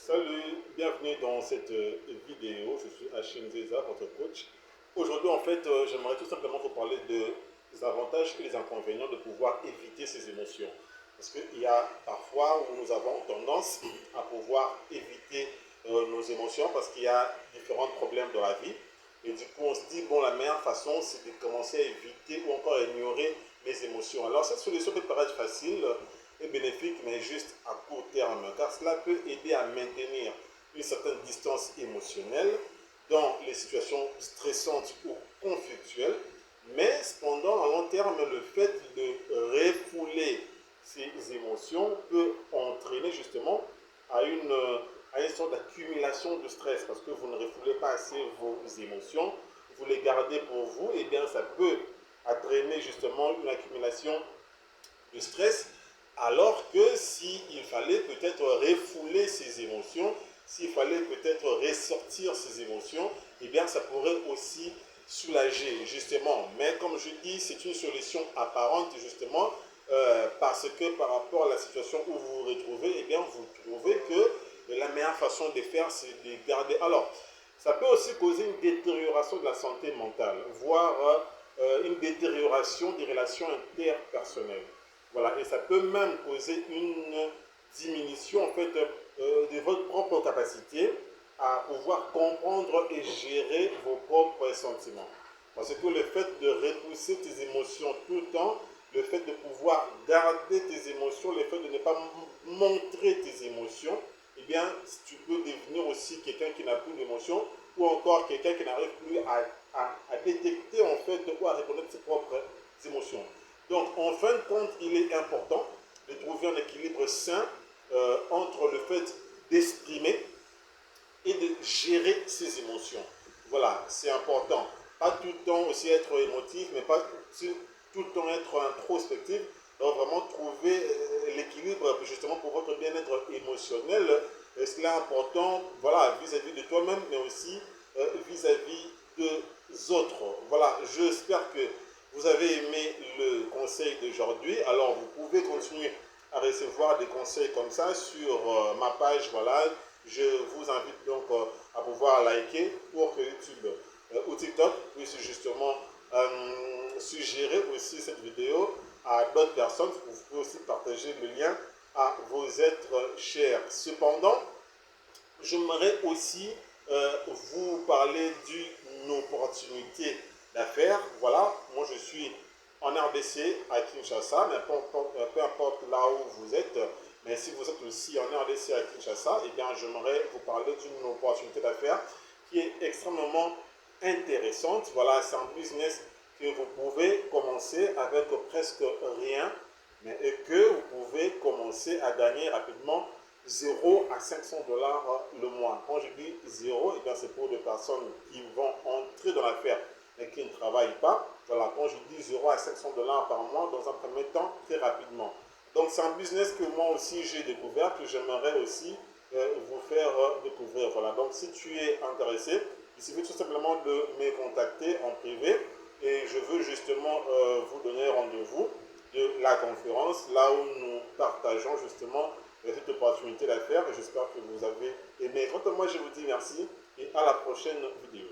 Salut, bienvenue dans cette vidéo. Je suis Hachim Zeza, votre coach. Aujourd'hui, en fait, j'aimerais tout simplement vous parler des avantages et des inconvénients de pouvoir éviter ces émotions. Parce qu'il y a parfois où nous avons tendance à pouvoir éviter nos émotions parce qu'il y a différents problèmes dans la vie. Et du coup, on se dit, bon, la meilleure façon, c'est de commencer à éviter ou encore à ignorer mes émotions. Alors, cette solution peut paraître facile et bénéfique, mais juste à court terme, car cela peut aider à maintenir une certaine distance émotionnelle dans les situations stressantes ou conflictuelles. Mais cependant, à long terme, le fait de refouler ces émotions peut entraîner justement à une sorte d'accumulation de stress, parce que vous ne refoulez pas assez vos émotions, vous les gardez pour vous, et bien ça peut entraîner justement une accumulation de stress, alors que s'il fallait peut-être refouler ses émotions, s'il fallait peut-être ressortir ses émotions, eh bien ça pourrait aussi soulager justement. Mais comme je dis, c'est une solution apparente justement, parce que par rapport à la situation où vous vous retrouvez, eh bien vous trouvez que la meilleure façon de faire, c'est de garder. Alors, ça peut aussi causer une détérioration de la santé mentale, voire une détérioration des relations interpersonnelles. Voilà, et ça peut même causer une diminution en fait de votre propre capacité à pouvoir comprendre et gérer vos propres sentiments. Parce que le fait de repousser tes émotions tout le temps, le fait de pouvoir garder tes émotions, le fait de ne pas montrer tes émotions, eh bien, tu peux devenir aussi quelqu'un qui n'a plus d'émotions ou encore quelqu'un qui n'arrive plus à détecter en fait ou à reconnaître ses propres émotions. Donc, en fin de compte, il est important de trouver un équilibre sain entre le fait d'exprimer et de gérer ses émotions. Voilà, c'est important. Pas tout le temps aussi être émotif, mais pas tout le temps être introspectif. Donc, vraiment trouver l'équilibre justement pour votre bien-être émotionnel. Et cela est important, voilà, vis-à-vis de toi-même, mais aussi vis-à-vis des autres. Voilà, j'espère que vous avez aimé le conseil d'aujourd'hui. Alors, vous pouvez continuer à recevoir des conseils comme ça sur ma page. Voilà, je vous invite donc à pouvoir liker pour que YouTube ou TikTok puisse justement suggérer aussi cette vidéo à d'autres personnes. Vous pouvez aussi partager le lien à vos êtres chers. Cependant, j'aimerais aussi vous parler d'une opportunité d'affaires. Voilà, moi je suis en RDC à Kinshasa, mais peu importe là où vous êtes, mais si vous êtes aussi en RDC à Kinshasa, eh bien j'aimerais vous parler d'une opportunité d'affaires qui est extrêmement intéressante. Voilà, c'est un business que vous pouvez commencer avec presque rien, mais que vous pouvez commencer à gagner rapidement 0 à 500 dollars le mois. Quand je dis 0, eh c'est pour des personnes qui vont entrer dans l'affaire mais qui ne travaillent pas. Voilà, quand je dis 0 à 500 dollars par mois, dans un premier temps, très rapidement. Donc c'est un business que moi aussi j'ai découvert, que j'aimerais aussi vous faire découvrir. Voilà, donc si tu es intéressé, il suffit tout simplement de me contacter en privé et je veux justement vous donner rendez-vous de la conférence, là où nous partageons justement cette opportunité d'affaires et j'espère que vous avez aimé. Quant à moi, je vous dis merci et à la prochaine vidéo.